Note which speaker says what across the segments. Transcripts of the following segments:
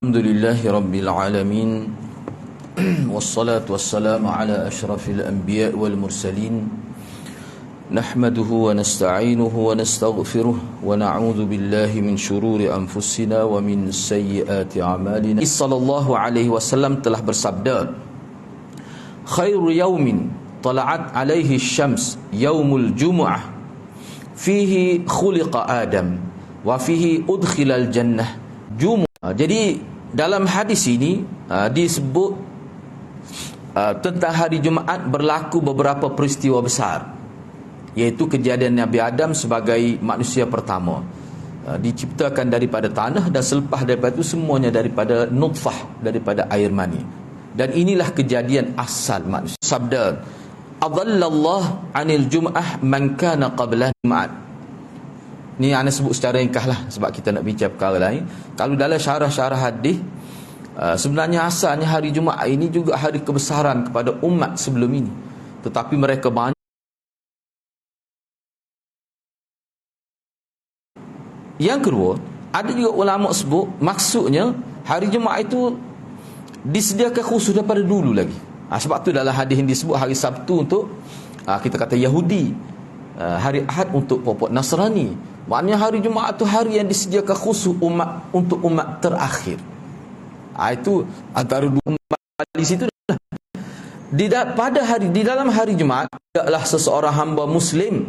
Speaker 1: Alhamdulillahi Rabbil Alamin. Wassalatu wassalamu ala ashrafil anbiya wal mursalin. Nahmaduhu wa nasta'inuhu wa nastaghfiruh wa na'udzu billahi min syururi anfusina wa min sayyiati a'malina. Sallallahu alaihi wasallam telah bersabda, khairu yaumin tala'at alaihi syams yaumul jumu'ah fihi khuliqa Adam wa fihi udkhilal jannah. Jadi dalam hadis ini disebut tentang hari Jumaat berlaku beberapa peristiwa besar, iaitu kejadian Nabi Adam sebagai manusia pertama, diciptakan daripada tanah, dan selepas daripada itu semuanya daripada nutfah, daripada air mani. Dan inilah kejadian asal manusia. Sabda, adallallah anil jum'ah man kana qabla Jumaat. Ni anda sebut secara ringkas lah, sebab kita nak bincang perkara lain. Kalau dalam syarah-syarah hadis, sebenarnya asalnya hari Jumaat ini juga hari kebesaran kepada umat sebelum ini, tetapi mereka banyak. Yang kedua, ada juga ulama sebut maksudnya hari Jumaat itu disediakan khusus daripada dulu lagi. Sebab tu dalam hadis ini disebut hari Sabtu untuk kita kata Yahudi, hari Ahad untuk pokok Nasrani. Maknanya hari Jumaat itu hari yang disediakan khusus umat, untuk umat terakhir. Itu antara dua umat di situ. Di dalam hari Jumaat, tidaklah seseorang hamba Muslim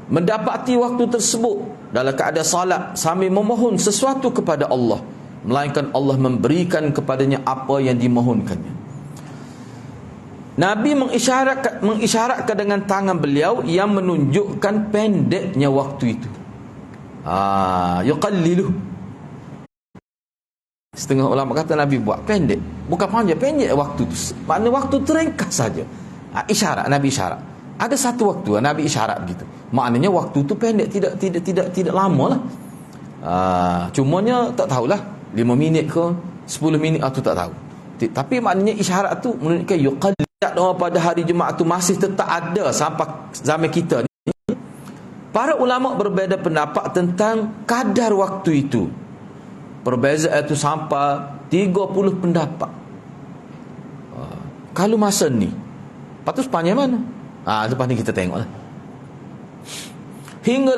Speaker 1: mendapati waktu tersebut dalam keadaan salat sambil memohon sesuatu kepada Allah, melainkan Allah memberikan kepadanya apa yang dimohonkannya. Nabi mengisyaratkan dengan tangan beliau yang menunjukkan pendeknya waktu itu. Yuqallilu. Setengah ulama kata Nabi buat pendek, bukan panjang, pendek waktu tu. Maknanya waktu teringkas saja. Isyarat, Nabi isyarat. Ada satu waktu Nabi isyarat begitu. Maknanya waktu tu pendek, tidak lama lah. Cumanya tak tahulah 5 minit ke 10 minit tu tak tahu. Tapi maknanya isyarat tu menunjukkan yuqallilu. Pada hari Jumaat tu masih tetap ada sampai zaman kita ni. Para ulama berbeza pendapat tentang kadar waktu itu. Perbezaan itu sampai 30 pendapat. Kalau masa ni, patut sepanjang mana? Lepas ni kita tengoklah. Hingga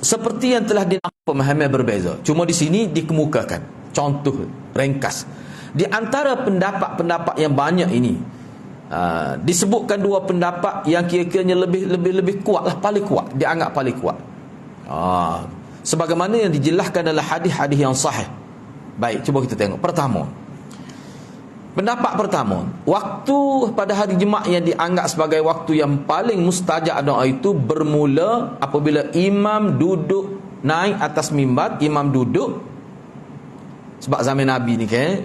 Speaker 1: seperti yang telah pemahaman berbeza. Cuma di sini dikemukakan contoh ringkas. Di antara pendapat-pendapat yang banyak ini, disebutkan dua pendapat yang kira-kiranya lebih kuat lah, paling kuat, dianggap paling kuat. Sebagaimana yang dijelaskan dalam hadis-hadis yang sahih. Baik, cuba kita tengok. Pertama, pendapat pertama, waktu pada hari Jumaat yang dianggap sebagai waktu yang paling mustajab doa itu bermula apabila imam duduk naik atas mimbar. Imam duduk, sebab zaman Nabi ni kan,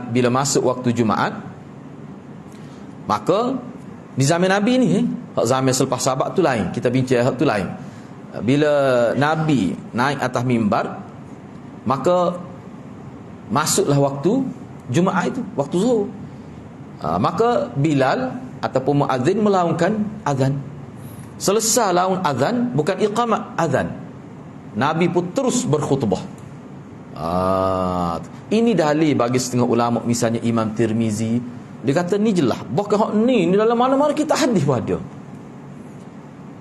Speaker 1: bila masuk waktu Jumaat, maka di zaman Nabi ni, zaman selepas sahabat tu lain, kita bincang tu lain. Bila Nabi naik atas mimbar, maka masuklah waktu Jumaat itu, waktu Zuhur. Maka Bilal ataupun muazzin melaungkan azan. Selesai laung azan, bukan iqamat, azan, Nabi pun terus berkhutbah. Ini dalil bagi setengah ulama, misalnya Imam Tirmizi, dia kata ni jelas, bahkan ni dalam mana-mana kita hadis pun ada.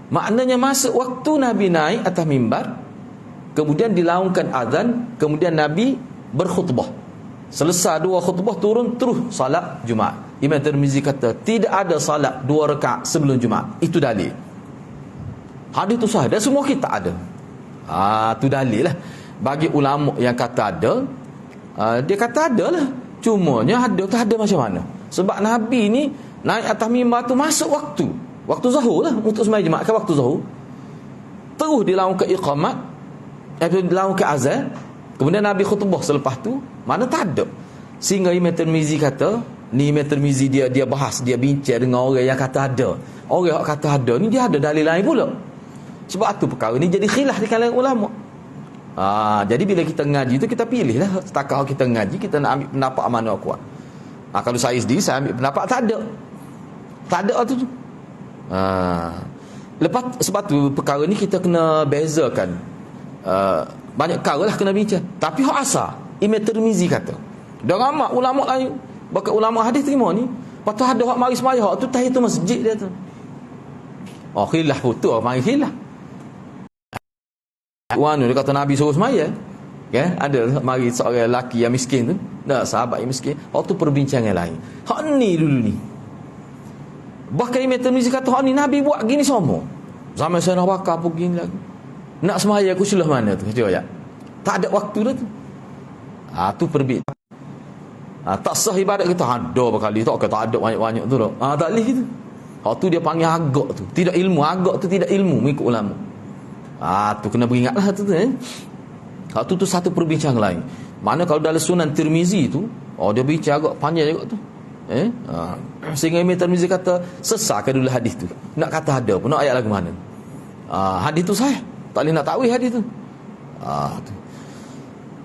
Speaker 1: Maknanya masuk waktu Nabi naik atas mimbar, kemudian dilaungkan azan, kemudian Nabi berkhutbah. Selesai dua khutbah, turun terus salat Jumaat. Imam Tirmizi kata tidak ada salat 2 rakaat sebelum Jumaat. Itu dalil. Hadis itu sahih dan semua kita ada. Itu dalil lah. Bagi ulama yang kata ada, dia kata ada lah. Cumanya ada tak ada macam mana? Sebab Nabi ni naik atas mimbar tu masuk waktu zuhur lah, untuk sembahyang Jumaat kan waktu zuhur. Terus dilaungkan iqamat, dilaungkan azan, kemudian Nabi khutbah selepas tu, mana tak ada. Sehingga Imam Tirmizi kata, ni Imam Tirmizi dia bahas, dia bincang dengan orang yang kata ada. Orang yang kata ada ni dia ada dalil lain pula. Sebab tu perkara ni jadi khilaf di kalangan ulama. Jadi bila kita ngaji tu, kita pilih lah. Setakat kita ngaji, kita nak ambil pendapat mana kuat. Kalau saya sendiri, saya ambil pendapat tak ada tu. Lepas sebab tu perkara ni kita kena bezakan. Banyak perkara lah kena bincang. Tapi hak asal Imam Tirmizi kata. Dan ramai ulama lain, bahkan ulama hadis terima ni. Lepas tu ada hak mari semaya, hak tu tahiyatul masjid dia tu. Oh, khilaf betul, mari khilaf. Dia kata Nabi suruh semaya. Ya, ada mari seorang lelaki yang miskin tu, sahabat yang miskin, hak tu perbincangan lain. Hak ni dulu ni. Bahkan Imam Tirmizi kata hak ni Nabi buat gini semua. Zaman saya nak bakar pun gini lagi. Nak semaya aku celah mana tu? Kata ya. Tak ada waktu dah tu. Tu perbincangan. Tak sah ibadat kita ada berkali tak kata ada banyak-banyak tu tak. Tak boleh gitu. Hak tu dia panggil agak tu. Tidak ilmu, agak tu tidak ilmu mengikut ulama. Tu kena beringatlah tu eh. Hak tu satu perbincangan lain. Mana kalau dalam Sunan Tirmizi tu, dia bincang agak panjang juga tu. Sehingga Imam Tirmizi kata sesakkan dulu hadis tu. Nak kata ada pun nak ayat lagu mana. Hadis tu sahih. Tak boleh nak takwil hadis tu. Tu.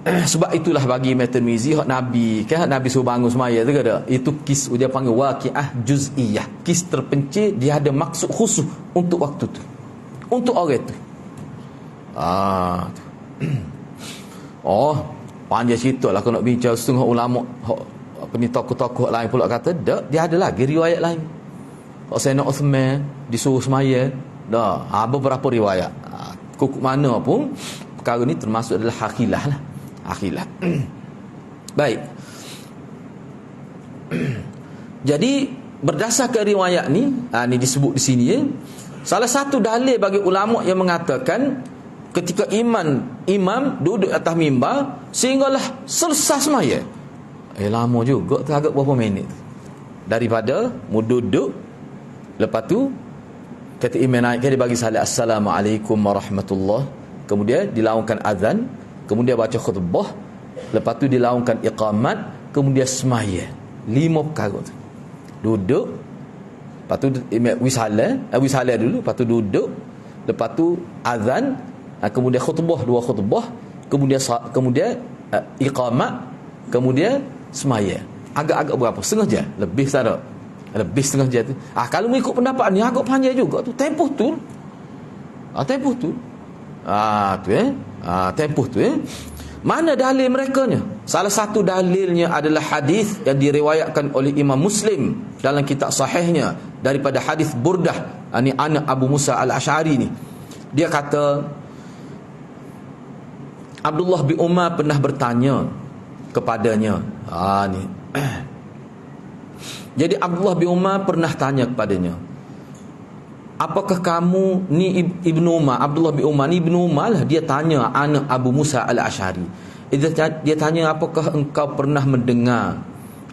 Speaker 1: Sebab itulah bagi Imam Tirmizi hak Nabi kan, Nabi suruh bangun semaya tu ada. Itu kis dia panggil waqiah juz'iyah. Kis terpencil, dia ada maksud khusus untuk waktu tu. Untuk orang tu. Panjang cerita lah kalau nak bincang setengah ulama apa ni tokoh-tokoh lain pula kata dia ada lagi riwayat lain. Hak Sayyidina Uthman disuruh semaya beberapa riwayat. Kukuk mana pun perkara ni termasuk adalah hakhilah lah. Akhilah. Baik. Jadi berdasarkan riwayat ni, ni disebut di sini ya. Salah satu dalil bagi ulama yang mengatakan ketika imam duduk atas mimbar sehinggalah selesai semaya. Lama juga tu, agak berapa minit daripada duduk, lepas tu kata imam naik, dia bagi salam assalamualaikum warahmatullahi, kemudian dilaungkan azan, kemudian baca khutbah, lepas tu dilaungkan iqamat, kemudian semaya. 5 perkara tu. Duduk, lepas tu wisalah dulu, lepas tu duduk, lepas tu azan, kemudian khutbah, 2 khutbah, kemudian iqamat, kemudian semaya. Agak-agak berapa? Setengah jam? Lebih tak? Lebih setengah jam tu. Kalau mengikut pendapat ni agak panjang juga tu. Tempoh tu. Tempoh tu. Tempoh tu Mana dalil merekanya? Salah satu dalilnya adalah hadis yang diriwayatkan oleh Imam Muslim dalam kitab sahihnya daripada hadis Burdah, ini anak Abu Musa Al-Asy'ari ni. Dia kata Abdullah bin Umar pernah bertanya kepadanya. Ni. Jadi Abdullah bin Umar pernah tanya kepadanya, apakah kamu ni Ibnu Umar, Abdullah bin Umar ni Ibnu Umar lah, dia tanya anak Abu Musa Al-Asy'ari. Dia tanya, apakah engkau pernah mendengar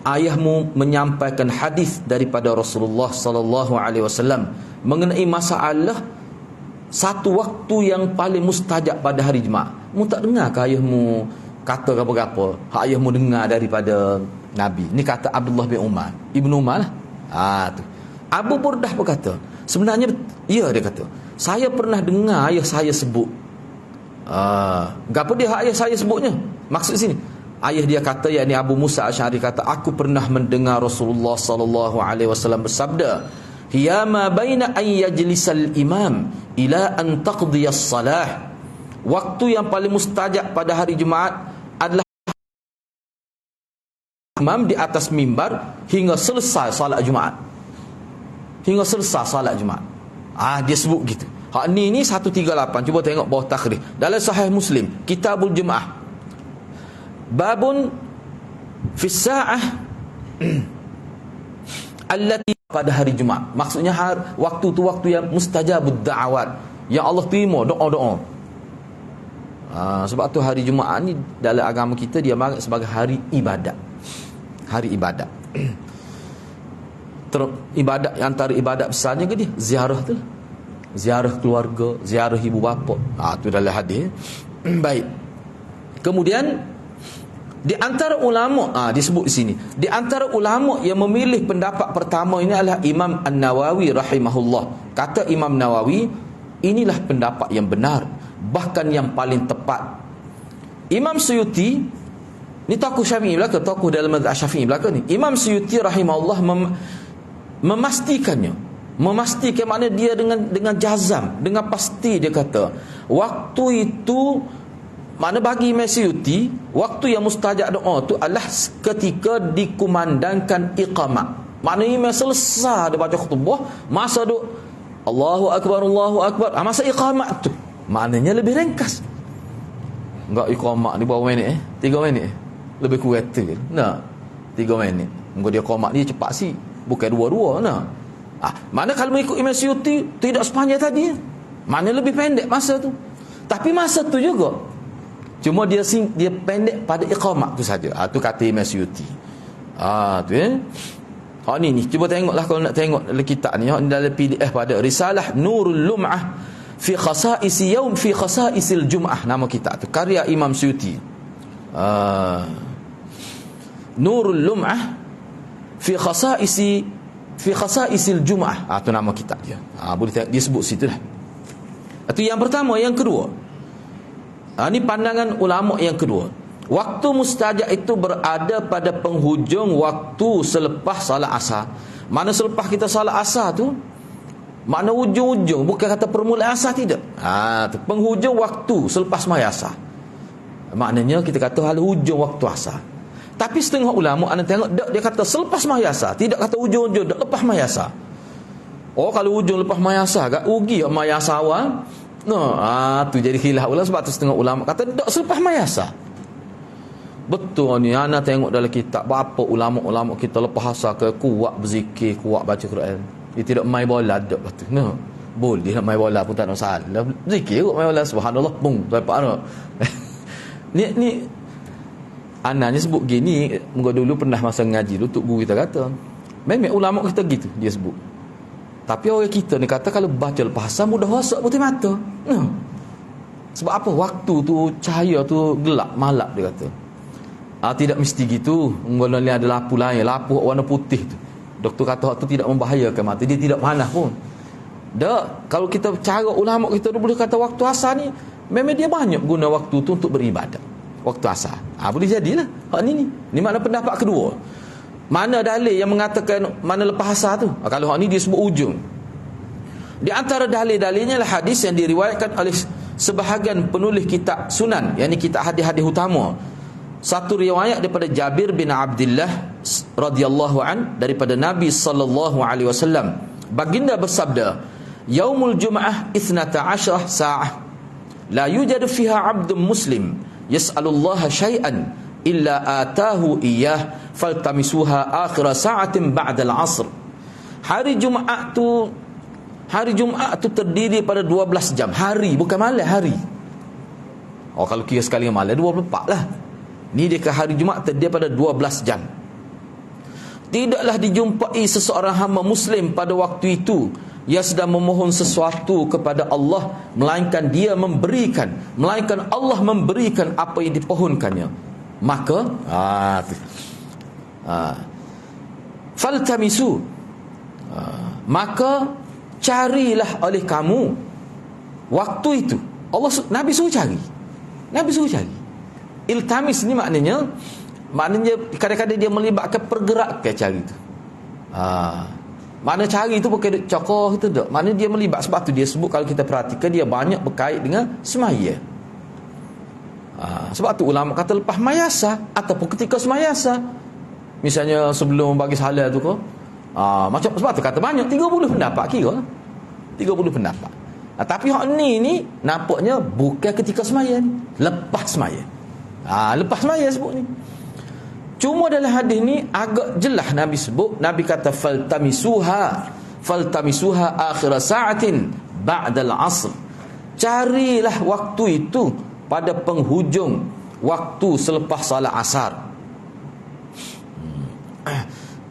Speaker 1: ayahmu menyampaikan hadis daripada Rasulullah sallallahu alaihi wasallam mengenai masalah satu waktu yang paling mustajab pada hari Jumaat? Mu tak dengar ke ayahmu kata apa-apa? Hak ayahmu dengar daripada Nabi. Ni kata Abdullah bin Umar, Ibnu Umar lah. Tu. Abu Burdah berkata, sebenarnya ya, dia kata, saya pernah dengar ayah saya sebut. Apa dia ayah saya sebutnya? Maksud sini, ayah dia kata, yakni Abu Musa Asy'ari kata, aku pernah mendengar Rasulullah sallallahu alaihi wasallam bersabda, hiya ma baina an yajlisal imam ila an taqdiyas salah. Waktu yang paling mustajab pada hari Jumaat adalah imam di atas mimbar hingga selesai salat Jumaat. Hingga selesai salat Jumaat. Dia sebut gitu. Hak ni 138. Cuba tengok bawah takhrij. Dalam Sahih Muslim, Kitabul Jumaah. Babun fi sa'ah allati pada hari Jumaat. Maksudnya waktu tu waktu yang mustajabud da'awat, yang Allah terima doa-doa. Sebab tu hari Jumaat ni dalam agama kita dia mark sebagai hari ibadat. Hari ibadat. Ibadat, antara ibadat besarnya ke dia ziarah tu lah. Ziarah keluarga, ziarah ibu bapa. Tu dalam hadis. Baik. Kemudian di antara ulama disebut di sini, di antara ulama yang memilih pendapat pertama ini adalah Imam An-Nawawi rahimahullah. Kata Imam Nawawi, inilah pendapat yang benar, bahkan yang paling tepat. Imam Suyuti ni tokoh Syafi'i belaka, tokoh dalam mazhab Syafi'i belaka ni. Imam Suyuti rahimahullah memastikan makna dia dengan jazam, dengan pasti dia kata, waktu itu Mana bagi Imam Suyuti, waktu yang mustajab doa tu adalah ketika dikumandangkan iqamah. Maknanya Imam selesai dia baca khutbah, masa duk Allahu Akbar, masa iqamah tu maknanya lebih ringkas. Enggak iqamah ni berapa minit 3 minit lebih kurang tu. Nah, 3 minit. Engko dia iqamah dia cepat si, bukan 2-2 nah. Mana kalau mengikut Imam Suyuti tidak sepanjang tadi. Mana lebih pendek masa tu. Tapi masa tu juga cuma dia pendek pada iqamah tu saja. Tu kata Imam Suyuti. Tu ni cuba tengoklah kalau nak tengok dalam kitab ni dalam PDF pada Risalah Nurul Lum'ah fi khasa'isi yaum fi khasa'isil Jum'ah, nama kitab tu karya Imam Suyuti. Nurul Lum'ah fi khasa'isil Jum'ah. Tu nama kitab dia. Boleh tengok dia sebut situ dah. Itu yang pertama. Yang kedua, ini pandangan ulama yang kedua. Waktu mustajab itu berada pada penghujung waktu selepas salat asar. Mana selepas kita salat asar tu, mana ujung-ujung, bukan kata permulaan asar, tidak. Tu penghujung waktu selepas sembahyang asar. Maknanya kita kata hal hujung waktu asar. Tapi setengah ulama anda tengok dia kata selepas sembahyang asar, tidak kata ujung-ujung, dak lepas sembahyang asar. Kalau ujung lepas sembahyang asar agak rugi sembahyang asar awal. Tu jadi khilaf ulama. Sebab tu setengah ulama kata dak selepas sembahyang asar. Betul ni, ana tengok dalam kitab berapa ulama-ulama kita lepas asar ke kuat berzikir, kuat baca Quran. Dia tidak main bola dak betul. Boleh nak main bola pun tak ada masalah. Zikir kot main bola, subhanallah, bung, dapat ana. ni ana ni sebut gini, muka dulu pernah masa ngaji dulu tok guru kita kata, memang ulama kita gitu dia sebut. Tapi orang kita ni kata kalau baca lepas asar mudah rosak putih mata. Sebab apa? Waktu tu cahaya tu gelap, malap dia kata. Tidak mesti gitu. Ngolong ada lampu lain, lampu warna putih tu. Doktor kata tu tidak membahayakan mata, dia tidak panas pun. Kalau kita cara ulama kita dulu boleh kata waktu asar ni memang dia banyak guna waktu tu untuk beribadat. Waktu asar. Boleh jadilah. Ni makna pendapat kedua. Mana dalil yang mengatakan mana lepas asar tu? Kalau ni dia sebut ujung. Di antara dalil-dalilnya adalah hadis yang diriwayatkan oleh sebahagian penulis kitab Sunan, yakni kitab hadis-hadis utama. Satu riwayat daripada Jabir bin Abdullah radhiyallahu an daripada Nabi sallallahu alaihi wasallam. Baginda bersabda, "Yaumul Jum'ah 12 sa'ah. La yujadu fiha 'abdun muslim yas'alullaha syai'an illa atahu iyyah faltamisuha akhir sa'atin ba'da al-'asr." Hari Jumaat tu terdiri pada 12 jam. Hari, bukan malam, hari. Kalau kira sekali malam 24 lah. Ni dia ke hari Jumaat terdiri pada 12 jam. Tidaklah dijumpai seseorang hamba muslim pada waktu itu yang sedang memohon sesuatu kepada Allah melainkan Allah memberikan apa yang dipohonkannya. Maka faltamisu, maka carilah oleh kamu waktu itu. Nabi suruh cari. Iltamis ni maknanya kadang-kadang dia melibatkan pergerakan cari tu. Makna cari tu bukan cokoh tu tak. Maknanya dia melibat. Sebab tu dia sebut, kalau kita perhatikan, dia banyak berkait dengan semaya. Sebab tu ulama kata lepas mayasa ataupun ketika semayasa. Misalnya sebelum bagi salat tu ke, macam sebab tu kata banyak 30 pendapat kira. 30 pendapat. Tapi hak ni nampaknya bukan ketika semaya ni, lepas semaya. Lepas semaya sebut ni. Cuma dalam hadis ni agak jelas Nabi sebut, Nabi kata faltamisuha akhir sa'atin ba'da al-'asr. Carilah waktu itu pada penghujung waktu selepas salat asar.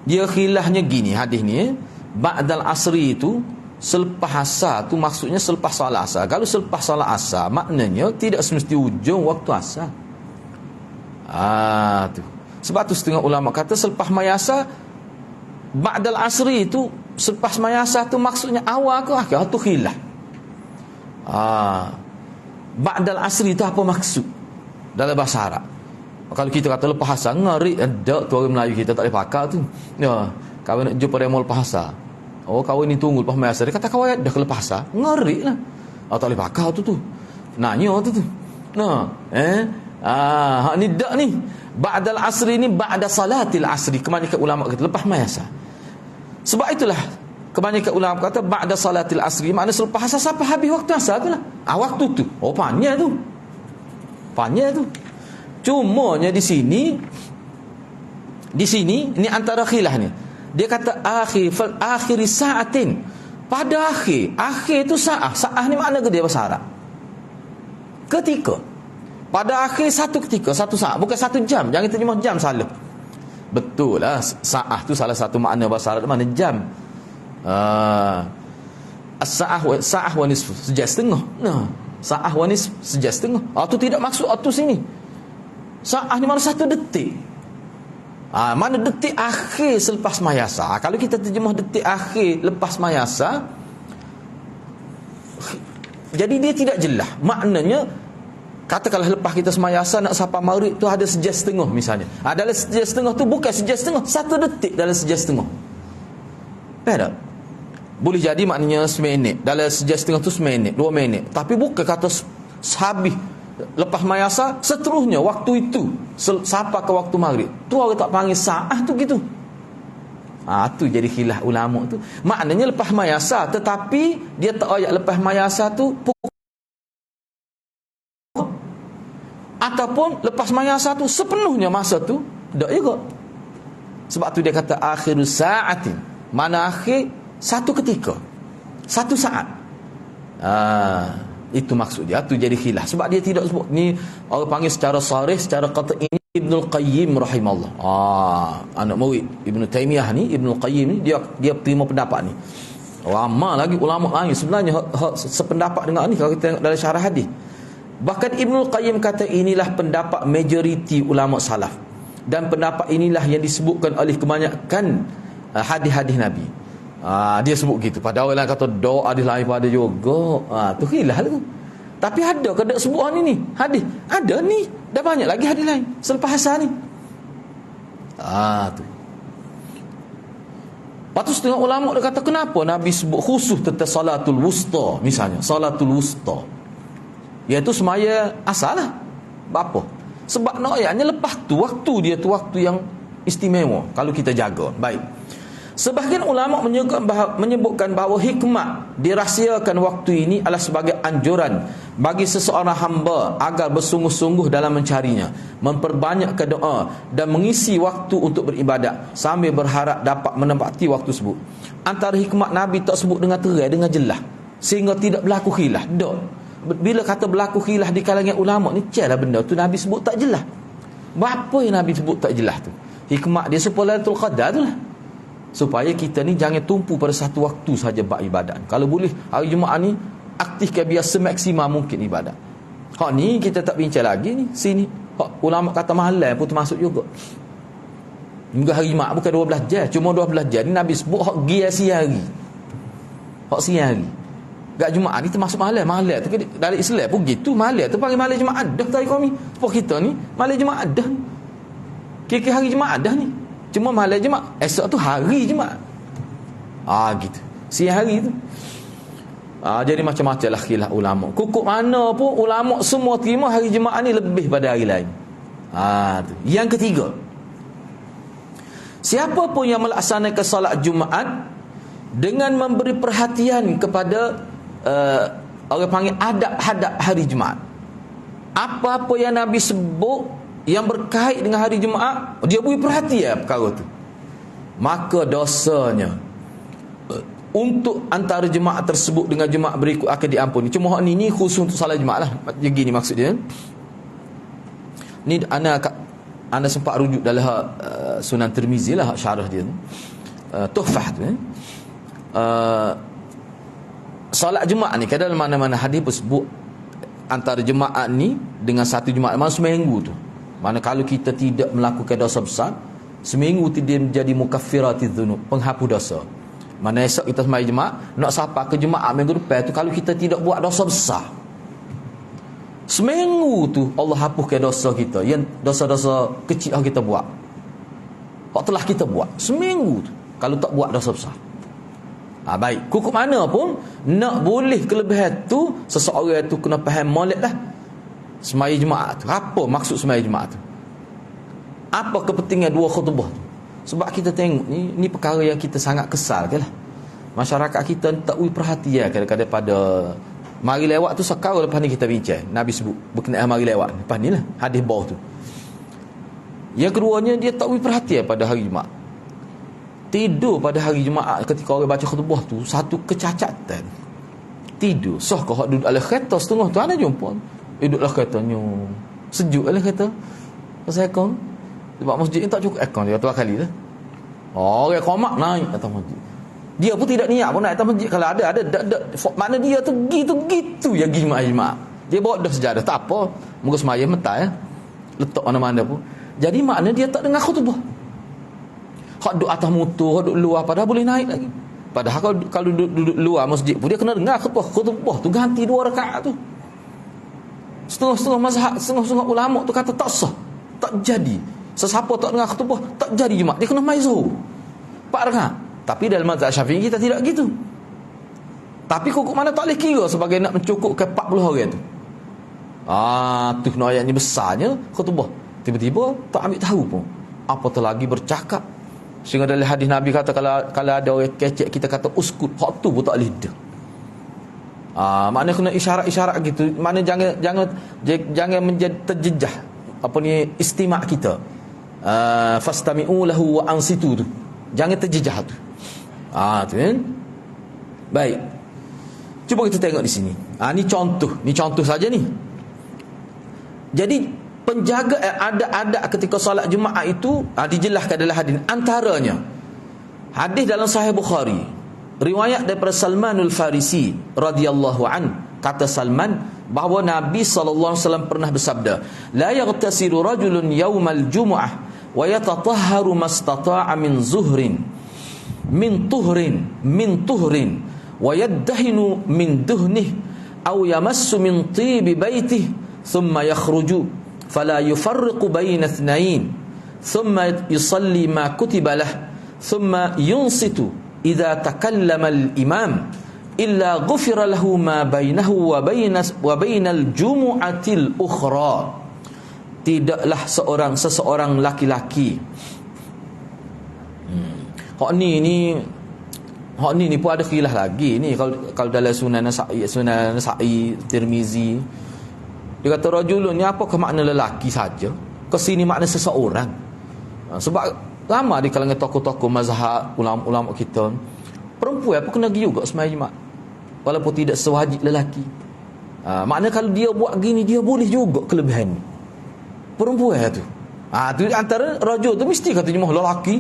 Speaker 1: Dia khilafnya gini hadis ni, ba'dal asri itu selepas asar tu maksudnya selepas salat asar. Kalau selepas salat asar maknanya tidak semesti ujung waktu asar. Tu. Sebab tu setengah ulama kata selepas mayasa, ba'dal asri itu selepas mayasa tu maksudnya awal ke akhir, tu khilaf. Ba'dal asri itu apa maksud dalam bahasa Arab? Kalau kita kata lepas asar, ngeri ada tu orang Melayu kita tak boleh pakai tu. Kawan nak jumpa demo lepas asar. Kawan ni tunggu lepas mayasa. Dia kata kawan dah ke lepas asar, ngeri lah. Tak boleh pakai tu. Nanya tu. Ni dak ni. Ba'dal asri ni ba'da salatil asri. Kebanyakan ulama kata lepas mayasa. Sebab itulah kebanyakan ulama kata ba'da salatil asri, makna selepas asar sampai habis waktu asar tu lah. Waktu tu. Panjang tu. Cumanya di sini ni antara khilaf ni. Dia kata akhir sa'atin. Pada akhir tu sa'ah. Sa'ah ni makna ke dia bahasa Arab? Ketika. Pada akhir satu ketika, satu saat, bukan satu jam. Jangan terjemah jam salah. Betul lah, sa'ah tu salah satu makna bahasa Arab, makna jam. Sa'ah wa nisfu, sejam setengah. Sa'ah wa nisfu, sejam setengah. Tu tidak maksud tu sini. Sa'ah ni mana satu detik. Mana detik akhir selepas mayasa. Kalau kita terjemah detik akhir lepas mayasa, jadi dia tidak jelas. Maknanya, katakanlah lepas kita semayasa nak sampai maghrib tu ada sejam setengah misalnya. Dalam sejam setengah tu bukan sejam setengah, satu detik dalam sejam setengah. Faham tak? Boleh jadi maknanya seminit. Dalam sejam setengah tu seminit, 2 minit. Tapi bukan kata habis lepas mayasa seterusnya waktu itu sampai ke waktu maghrib. Tu orang tak panggil sa'ah tu gitu. Tu jadi khilaf ulama tu. Maknanya lepas mayasa, tetapi dia tak ayat lepas mayasa tu ataupun lepas mayasa tu sepenuhnya masa tu. Tak juga. Sebab tu dia kata akhiru sa'atin. Mana akhir satu ketika, satu saat. Itu maksud dia. Itu jadi khilaf. Sebab dia tidak sebut ni, orang panggil secara sarih, secara qat'i, Ibnul Qayyim rahimahullah. Anak murid Ibnu Taimiyah ni, Ibnul Qayyim ni, dia terima pendapat ni. Ramai lagi ulama lain sebenarnya sependapat dengan ni kalau kita tengok dalam syarah hadis. Bahkan Ibnul Qayyim kata inilah pendapat majoriti ulama salaf, dan pendapat inilah yang disebutkan oleh kebanyakan hadis-hadis Nabi. Dia sebut gitu. Pada orang lain kata doa hadis lain pada juga. Tu khilaf tu. Tapi ada ke tak sebut ni hadis? Ada ni. Dah banyak lagi hadis lain selepas asar ni. Tu. Lepas tu setengah ulama dia kata kenapa Nabi sebut khusus tentang salatul wusta misalnya. Salatul wusta, iaitu semaya asar lah. Apa? Sebab nak ayatnya lepas tu waktu dia tu waktu yang istimewa kalau kita jaga baik. Sebahagian ulama menyebutkan bahawa hikmah dirahsiakan waktu ini adalah sebagai anjuran bagi seseorang hamba agar bersungguh-sungguh dalam mencarinya, memperbanyakkan doa dan mengisi waktu untuk beribadat sambil berharap dapat menempati waktu tersebut. Antara hikmah Nabi tak sebut dengan terai, dengan jelas, sehingga tidak berlaku khilaf. Bila kata berlaku khilaf di kalangan ulama ni, celah benda tu Nabi sebut tak jelas. Apa yang Nabi sebut tak jelas tu? Hikmah dia supaya Lailatul Qadar tu lah, supaya kita ni jangan tumpu pada satu waktu saja beribadat. Kalau boleh hari Jumaat ni aktifkan biar semaksimal mungkin ibadat. Ni kita tak bincang lagi ni sini. Ulama kata malam pun termasuk juga. Hingga hari Jumaat bukan 12 jam, cuma 12 jam ni Nabi sebut hak gia siang hari. Hak siang hari. Gak Jumaat ni termasuk malam. Malam tu dari Islam pun gitu. Malam tu panggil malam Jumaat dah tahu kami. Sebab kita ni malam Jumaat dah. Kira-kira hari Jumaat dah ni. Cuma malam Jumaat, esok tu hari Jumaat. Gitu. Siang hari tu. Jadi macam-macam lah khilaf ulama. Kukuk mana pun ulama semua terima hari Jumaat ni lebih pada hari lain. Tu. Yang ketiga, siapa pun yang melaksanakan solat Jumaat dengan memberi perhatian kepada orang panggil adab-adab hari Jumaat, apa-apa yang Nabi sebut yang berkait dengan hari Jumaat, dia beri perhatian perkara tu, maka dosanya untuk antara jemaah tersebut dengan jemaah berikut akan diampuni. Cuma hak ni khusus untuk salat Jumaat lah. Jadi gini maksud dia. Ni ana sempat rujuk dalam Sunan Tirmizi lah, syarah dia Tuhfah tu. Salat Jumaat ni kadang mana-mana hadis pun sebut antara jemaah ni dengan satu jemaah mana seminggu tu. Mana kalau kita tidak melakukan dosa besar, seminggu tu dia menjadi mukaffiratiz dzunub, penghapus dosa. Mana esok kita sembahyang Jumaat, nak sapa ke Jumaat minggu depan tu, kalau kita tidak buat dosa besar, seminggu tu Allah hapuskan dosa kita, yang dosa-dosa kecil yang kita buat, yang telah kita buat seminggu tu, kalau tak buat dosa besar. Baik, kukuk mana pun nak boleh kelebihan tu, seseorang tu kena faham molek lah. semaya jemaah tu. Apa maksud semaya jemaah tu? Apa kepentingan dua khutbah tu? Sebab kita tengok ni perkara yang kita sangat kesal ke lah. Masyarakat kita tak perhatian kadang-kadang pada mari lewat tu. Sekarang lepas ni kita bincang, Nabi sebut berkenaan mari lewat. Lepas ni lah hadis bawah tu. Yang keduanya, dia tak perhatian pada hari Jumaat. Tidur pada hari Jumaat ketika orang baca khutbah tu satu kecacatan. Tidur. Soh kau duduk dalam kereta setengah tu ana jumpa. Duduk dalam keretanya. Sejuk dalam kereta. Pasal aircon. Sebab masjid ni tak cukup aircon dia dua kali dah. Orang komak naik atas masjid. Dia pun tidak niat pun naik atas masjid. Kalau ada makna dia tu gitu yang pergi Jumaat. Dia bawa dah sejadah tak apa. Muka sembahyang mentah ya. Letak mana-mana pun. Jadi makna dia tak dengar khutbah. Hak duduk atas motor, hak duduk luar, padahal boleh naik lagi. Padahal kalau duduk luar masjid pun dia kena dengar khutbah. Khutbah tu ganti 2 rakaat tu. Setengah-setengah mazhab, setengah-setengah ulama tu kata tak sah, tak jadi. Sesiapa tak dengar khutbah tak jadi Jumaat, dia kena mai zuhur 4 rakaat. Tapi dalam mazhab Syafi'i kita tidak gitu. Tapi kok mana tak boleh kira sebagai nak mencukupkan 40 orang tu. Tu kena ayatnya besarnya khutbah. Tiba-tiba tak ambil tahu pun. Apatah lagi bercakap. Sehingga dalam hadis Nabi kata kalau ada orang kecek kita kata uskut, hak tu pun tak boleh dah. Makna kena isyarat-isyarat gitu. Makna jangan menjadi terjejah apa ni istimak kita. Fastami'u lahu wa ansitu tu. Jangan terjejah tu. Tu kan. Baik. Cuba kita tengok di sini. Ni contoh saja ni. Jadi penjaga ada ketika solat Jumaat itu dijelaskan dalam hadis. Antaranya hadis dalam Sahih Bukhari, riwayat daripada Salmanul Farisi radhiyallahu an. Kata Salman bahawa Nabi SAW pernah bersabda, la yaghtasilu rajulun yawmal jumu'ah wa yatatahharu mastata'a min zuhrin min tuhrin wa yaddahinu min duhnih aw yamassu min tibi baitih thumma yakhruju فلا يفرق بين اثنين ثم يصلي ما كتب له ثم ينصت إذا تكلم الإمام إلا غفر له ما بينه وبين الجمعة الأخرى. Tidaklah seseorang laki-laki. Hak ni pun ada khilaf lagi ni kalau dalam Sunan Nasa'i, Tirmizi. Dia kata rajulun ni apakah makna lelaki saja? Kesini makna seseorang. Sebab lama di kalangan tokoh-tokoh mazhab, ulama-ulama kita, perempuan apa kena pergi juga sembahyang Jumaat walaupun tidak sewajib lelaki. Makna kalau dia buat gini dia boleh juga kelebihan ni. Perempuan tu. Tu antara rajul tu mesti kata jemaah lelaki.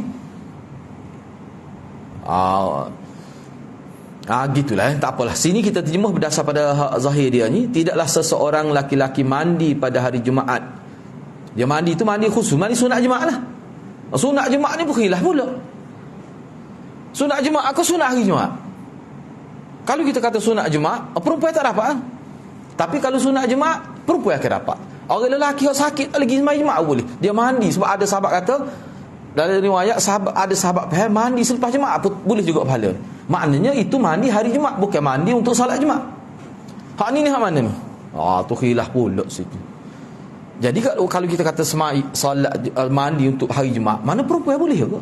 Speaker 1: Gitulah. Tak apalah. Sini kita terjemah berdasar pada hak zahir dia ni. Tidaklah seseorang laki-laki mandi pada hari Jumaat. Dia mandi tu mandi khusus, mandi sunat Jumaat lah. Sunat Jumaat ni berkhilaf pula. Sunat Jumaat ke sunat hari Jumaat? Kalau kita kata sunat Jumaat, perempuan tak dapat. Tapi kalau sunat Jumaat, perempuan akan dapat. Orang lelaki yang sakit tak lagi sembahyang Jumaat boleh. Dia mandi sebab ada sahabat kata dalam riwayat ada sahabat faham mandi selepas Jumaat boleh juga pahala. Maknanya itu mandi hari Jumaat, bukan mandi untuk salat Jumaat. Hak ni hak mana ni? Tu khilaf pula situ. Jadi kalau kita kata salat mandi untuk hari Jumaat, mana perempuan boleh ke?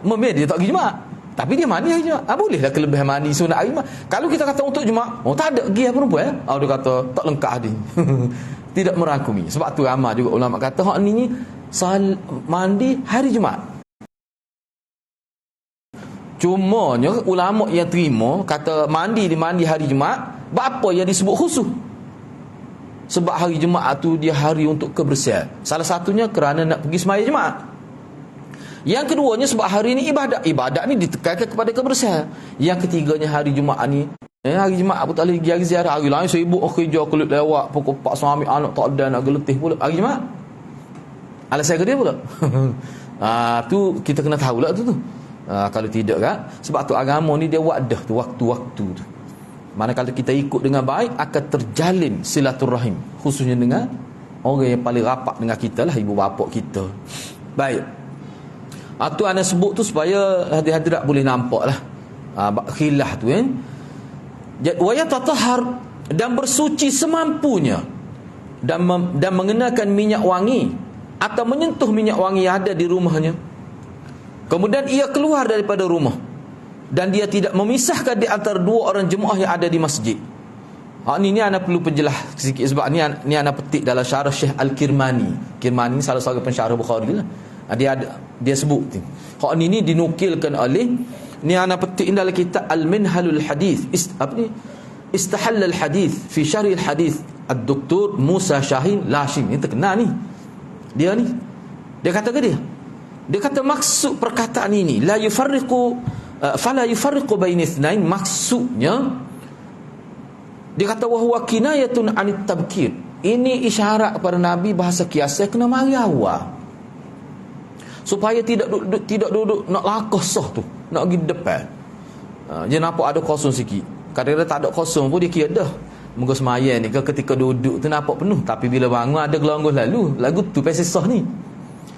Speaker 1: Memang dia tak pergi Jumaat, tapi dia mandi hari Jumaat. Bolehlah kelebihan mandi sunat hari Jumaat. Kalau kita kata untuk Jumaat, tak ada pergi perempuan. Dia kata tak lengkap hadis. Tidak merangkumi. Sebab tu ramai juga ulama kata hak ni mandi hari Jumaat. Cumanya ulama yang terima kata mandi hari Jumaat, apa yang disebut khusus? Sebab hari Jumaat tu dia hari untuk kebersihan. Salah satunya kerana nak pergi sembahyang Jumaat. Yang keduanya sebab hari ni ibadat ni ditekankan kepada kebersihan. Yang ketiganya hari Jumaat ni hari Jumaat pun tak boleh pergi hari ziarah. Hari lain sibuk kerja kelut lewat pokok pak suami anak tak ada nak geletih pula hari Jumaat. Alasan dia pula. Tu kita kena tahu lah tu. Kalau tidak kan, sebab tu agama ni dia wadah tu waktu-waktu tu. Manakala kita ikut dengan baik akan terjalin silaturahim, khususnya dengan orang yang paling rapat dengan kita lah, ibu bapa kita. Baik. Tu ana sebut tu supaya hadirat boleh nampak lah khilaf tu kan. Wa yatatahhar dan bersuci semampunya, dan mengenakan minyak wangi atau menyentuh minyak wangi yang ada di rumahnya. Kemudian ia keluar daripada rumah dan dia tidak memisahkan di antara dua orang jemaah yang ada di masjid. Ni ana perlu penjelas sikit sebab ni ana petik dalam syarah Syekh Al-Kirmani. Kirmani salah seorang pensyarah Bukhari lah. Dia sebut ni. Ni dinukilkan oleh, ni ana petik dalam kitab Al-Minhalul Hadith, Istihall al-Hadith fi Syarh al-Hadith Ad-Doktor Musa Shahin Lashim. Ini terkenal ni. Dia kata ke dia? Dia kata maksud perkataan ini la yufarriqu fala yufarriqu baina ithnain, maksudnya dia kata wahwa kinayatun anit tabkir. Ini isyarat kepada Nabi bahasa kiasnya kena mari awal. Supaya tidak duduk nak lakoh soh tu, nak pergi depan. Dia nampak ada kosong sikit. Kadang-kadang tak ada kosong pun dia kira dah. Muka semayan ni ketika duduk tu nampak penuh, tapi bila bangun ada gelanggus lalu. Lagu tu pasal soh ni.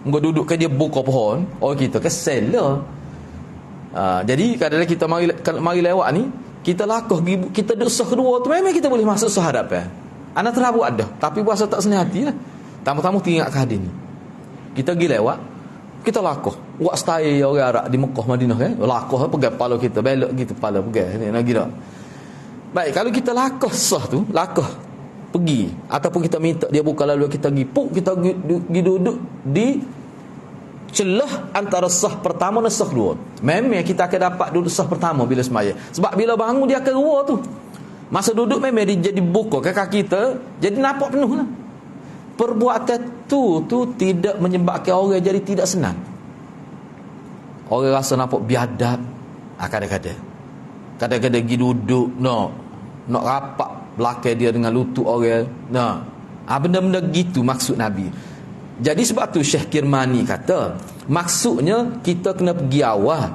Speaker 1: Muka duduk kan dia buka pohon. Oh kita kesel lah. Jadi kadang-kadang kita mari lewat ni, kita lakoh, kita duduk sah kedua tu, memang kita boleh masuk sah hadapan. Anak telah buat dah, tapi puasa tak senang hati lah. Tamu-tamu tinggal ke hadin ni, kita pergi lewat, kita lakoh. Buat style orang Arab di Mekah Madinah kan, lakoh pegang kepala kita, belok gitu kepala pegang ni nak kira. Baik, kalau kita lakoh sah tu, lakoh pergi, ataupun kita minta dia buka lalu kita pergi, kita pergi duduk di celah antara sah pertama dan sah kedua. Memang kita akan dapat duduk sah pertama bila semaya. Sebab bila bangun dia akan ruah tu. Masa duduk memang dia jadi buka kaki kita, jadi nampak penuh lah. Perbuatan tu tidak menyebabkan orang jadi tidak senang. Orang rasa nampak biadab. Kadang-kadang pergi duduk nak rapat belakang dia dengan lutut orang. Benda-benda gitu maksud Nabi. Jadi sebab tu Syekh Kirmani kata, maksudnya kita kena pergi awal.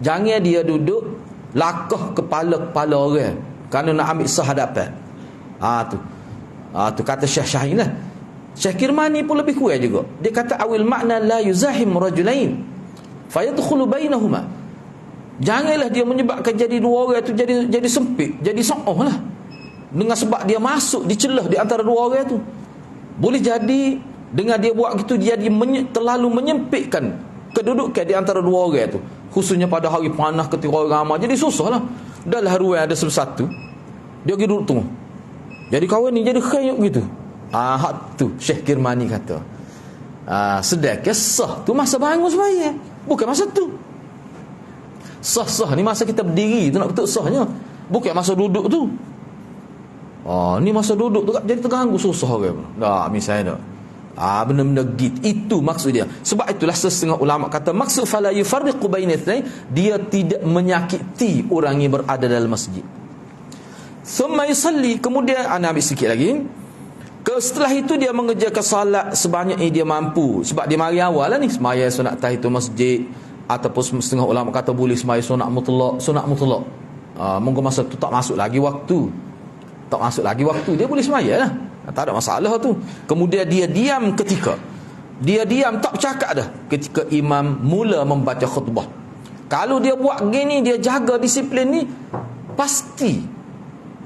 Speaker 1: Jangan dia duduk lakoh kepala-kepala orang kerana nak ambil sah hadapan. Tu kata Syekh Syahin lah. Syekh Kirmani pun lebih kuat juga. Dia kata awil makna la yuzahim rajulain fayadkhulu bainahuma. Janganlah dia menyebabkan jadi dua orang tu jadi sempit, jadi so'oh lah. Dengan sebab dia masuk di celah di antara dua orang tu. Boleh jadi dengan dia buat gitu dia terlalu menyempitkan kedudukan di antara dua orang tu, khususnya pada hari panas ketika orang ramai. Jadi susahlah. Dalam haruan ada satu dia pergi duduk tengah. Jadi kawan ni jadi khayuk gitu. Hak tu Syekh Kirmani kata. Sedangkan sah tu masa bangun sembahyang, bukan masa tu. Sah ni masa kita berdiri tu nak betul sahnya, bukan masa duduk tu. Ni masa duduk tu jadi terganggu, susah orang. Misalnya benda-benda gitu. Itu maksud dia. Sebab itulah setengah ulama kata maksud fala yufarriqu baina itsnain, dia tidak menyakiti orang yang berada dalam masjid. Thumma yusalli, kemudian ambil sikit lagi. Setelah itu dia mengerjakan salat sebanyak yang dia mampu. Sebab dia mari awal lah ni, semaya sunat tahiyatul masjid, ataupun setengah ulama kata boleh semaya sunat mutlak. Mungkin masa tu tak masuk lagi waktu, dia boleh semaya lah, tak ada masalah tu. Kemudian dia diam tak bercakap dah ketika imam mula membaca khutbah. Kalau dia buat gini, dia jaga disiplin ni, pasti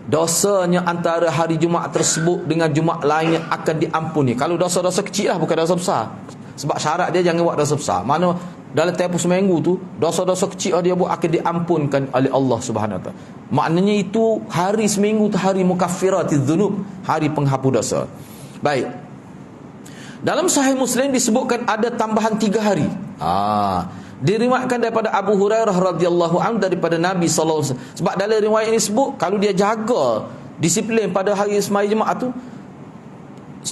Speaker 1: dosanya antara hari Jumaat tersebut dengan Jumaat lainnya akan diampuni. Kalau dosa-dosa kecil lah, bukan dosa besar. Sebab syarat dia jangan buat dosa besar. Mana dalam tempoh seminggu tu, dosa-dosa kecil dia buat akan diampunkan oleh Allah Subhanahu Wa Taala. Maknanya itu hari seminggu tu hari mukaffiratiz dzunub, hari penghapus dosa. Baik. Dalam Sahih Muslim disebutkan ada tambahan 3 hari. Diriwayatkan daripada Abu Hurairah radhiyallahu anhu daripada Nabi sallallahu alaihi wasallam. Sebab dalam riwayat ini sebut kalau dia jaga disiplin pada hari sembahyang Jumaat tu,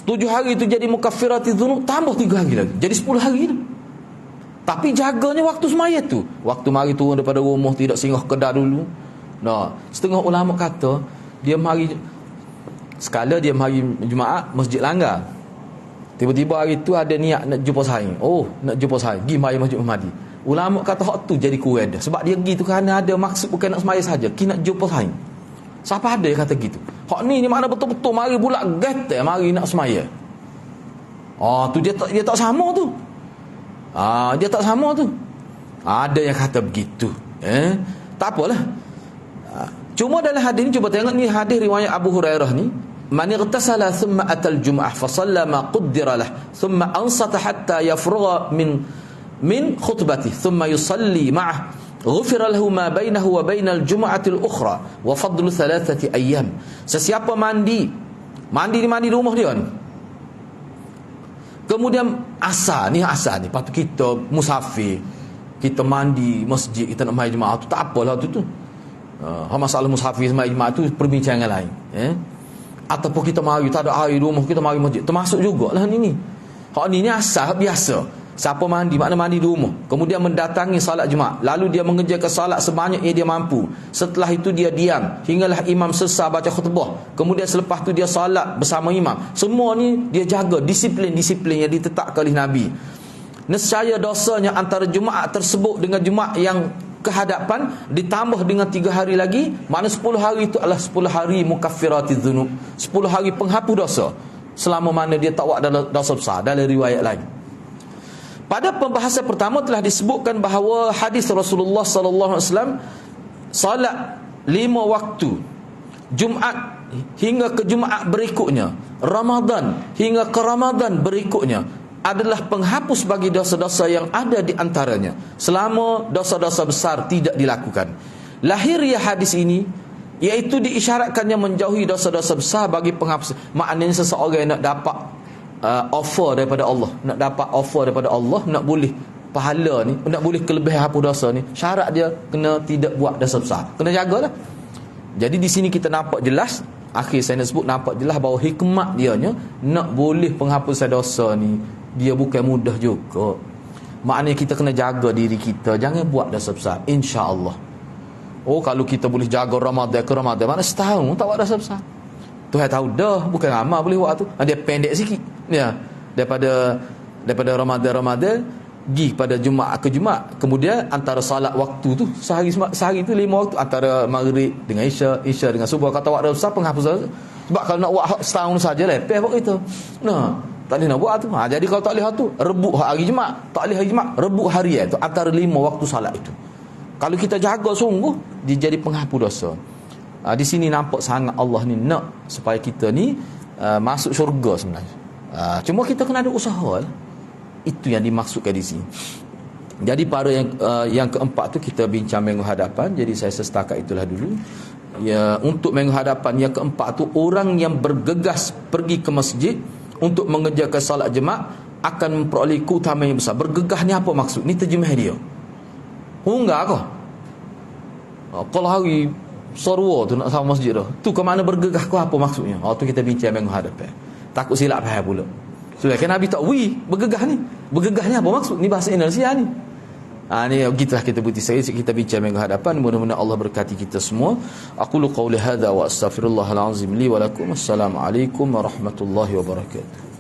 Speaker 1: 7 hari itu jadi mukaffiratiz dzunub, tambah 3 hari lagi, jadi 10 hari tu. Tapi jaganya waktu sembahyang tu. Waktu mari turun daripada rumah, tidak singgah kedai dulu. Setengah ulama kata dia mari sekala dia mari Jumaat masjid langgar. Tiba-tiba hari tu ada niat nak jumpa saing. Nak jumpa saing, pergi mari Masjid Muhammadi. Ulama kata hak tu jadi kurang dah. Sebab dia pergi tu kerana ada maksud bukan nak sembahyang saja, nak jumpa saing. Siapa ada yang kata gitu? Hak ni makna betul-betul mari pula gatal mari nak sembahyang. Tu dia tak sama tu. Dia tak sama tu. Ada yang kata begitu. Tak apalah. Cuma dalam hadis ni, cuba tengok ni hadis riwayat Abu Hurairah ni, man igtasala thumma atal jum'ah fa shalla ma qaddara lah thumma ansata hatta yafrugha min khutbati thumma yusalli ma'ah ghufira lahu ma bainahu wa bainal jum'ati al-ukhra wa fadlu 3 ayyam. Sesiapa mandi di rumah dia ni, kemudian asar ni, lepas tu kita musafir, kita mandi masjid, kita nak mai jemaah tu, tak apalah tu masalah musafir mai jemaah tu perbincangan lain, ataupun kita mari tak ada air rumah, kita mari masjid, termasuk jugalah ni hak ni asar biasa. Siapa mandi, makna mandi di rumah, kemudian mendatangi salat jemaah, lalu dia mengerjakan salat sebanyak yang dia mampu. Setelah itu dia diam hinggalah imam selesai baca khutbah, kemudian selepas tu dia salat bersama imam. Semua ni dia jaga disiplin yang ditetapkan oleh Nabi. Nescaya dosanya antara Jumaat tersebut dengan Jumaat yang kehadapan ditambah dengan 3 hari lagi, makna 10 hari itu adalah 10 hari mukaffiratiz dzunub, 10 hari penghapus dosa, selama mana dia tak buat dosa besar. Dalam riwayat lain, pada pembahasan pertama telah disebutkan bahawa hadis Rasulullah sallallahu alaihi wasallam salat 5 waktu, Jumaat hingga ke Jumaat berikutnya, Ramadan hingga ke Ramadan berikutnya, adalah penghapus bagi dosa-dosa yang ada di antaranya, selama dosa-dosa besar tidak dilakukan. Lahiriah hadis ini iaitu diisyaratkannya menjauhi dosa-dosa besar bagi penghapus. Maknanya seseorang yang nak dapat offer daripada Allah, nak boleh pahala ni, nak boleh kelebihan hapus dosa ni, syarat dia kena tidak buat dosa besar, kena jagalah. Jadi di sini kita nampak jelas, akhir saya nak sebut, nampak jelas bahawa hikmat dianya nak boleh penghapusan dosa ni, dia bukan mudah juga. Maknanya kita kena jaga diri kita, jangan buat dosa besar, insya-Allah. Kalau kita boleh jaga Ramadan ke Ramadan, maknanya setahun tak buat dosa besar, Tuhan tahu dah, bukan ramai boleh buat tu. Dia pendek sikit ya, daripada Ramadan pergi pada Jumaat ke Jumaat. Kemudian antara salat waktu tu, sehari tu 5 waktu, antara maghrib dengan isya dengan subuh. Kata waktu besar penghapus. Sebab kalau nak buat setahun saja lepeh buat kita. Tak boleh nak buat tu. Jadi kalau tak boleh tu, rebut hari Jumaat. Tak boleh hari Jumaat, rebut hari tu, antara 5 waktu salat itu. Kalau kita jaga sungguh, dia jadi penghapus dosa. Di sini nampak sangat Allah ni nak supaya kita ni masuk syurga sebenarnya. Cuma kita kena ada usaha lah. Itu yang dimaksudkan di sini. Jadi para yang keempat tu kita bincang minggu hadapan. Jadi saya setakat itulah dulu. Ya, untuk minggu hadapan yang keempat tu, orang yang bergegas pergi ke masjid untuk mengerjakan salat jemaah akan memperoleh keutamaan yang besar. Bergegas ni apa maksud? Ni terjemah dia. Enggak kah? Kalau hari Sorwa tu nak sama masjid tu ke mana bergegah kau, apa maksudnya? Tu kita bincang minggu hadapan. Takut silap faham pula. Sebab kan Nabi tak bergegah ni. Bergegahnya apa maksud? Ni bahasa Indonesia ni. Ni gitulah kita berhenti sekali, kita bincang minggu hadapan. Mudah-mudahan Allah berkati kita semua. Aqulu qawli hadza wa astaghfirullahal azim li wa lakum. Assalamualaikum warahmatullahi wabarakatuh.